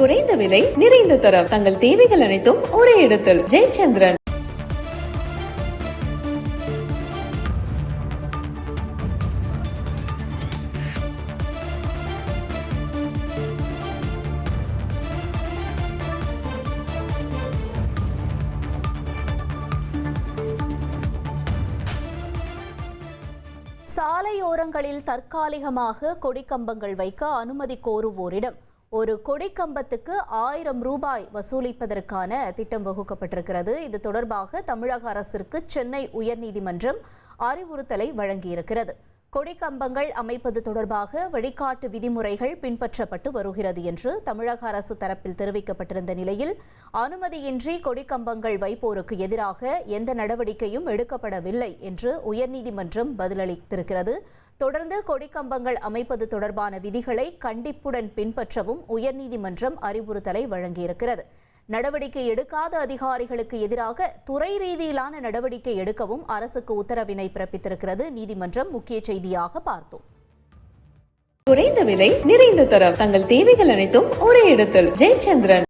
குறைந்த விலை நிறைந்த தரம் தங்கள் தேவைகள் அனைத்தும் ஒரே இடத்தில் ஜெயச்சந்திரன். சாலையோரங்களில் தற்காலிகமாக கொடிக்கம்பங்கள் வைக்க அனுமதி கோருவோரிடம் ஒரு கொடிக்கம்பத்துக்கு 1000 ரூபாய் வசூலிப்பதற்கான திட்டம் வகுக்கப்பட்டிருக்கிறது. இது தொடர்பாக தமிழக அரசிற்கு சென்னை உயர்நீதிமன்றம் அறிவுறுத்தலை வழங்கியிருக்கிறது. கொடிக்கம்பங்கள் அமைப்பது தொடர்பாக வழிகாட்டு விதிமுறைகள் பின்பற்றப்பட்டு வருகிறது என்று தமிழக அரசு தரப்பில் தெரிவிக்கப்பட்டிருந்த நிலையில் அனுமதியின்றி கொடிக்கம்பங்கள் வைப்போருக்கு எதிராக எந்த நடவடிக்கையும் எடுக்கப்படவில்லை என்று உயர்நீதிமன்றம் பதிலளித்திருக்கிறது. தொடர்ந்து கொடிக்கம்பங்கள் அமைப்பது தொடர்பான விதிகளை கண்டிப்புடன் பின்பற்றவும் உயர்நீதிமன்றம் அறிவுறுத்தலை வழங்கியிருக்கிறது. நடவடிக்கை எடுக்காத அதிகாரிகளுக்கு எதிராக துறை ரீதியிலான நடவடிக்கை எடுக்கவும் அரசுக்கு உத்தரவினை பிறப்பித்திருக்கிறது நீதிமன்றம். முக்கிய செய்தியாக பார்த்தோம். குறைந்த விலை நிறைந்த தரம் தங்கள் தேவைகள் அனைத்தும் ஒரே இடத்தில் ஜெயச்சந்திரன்.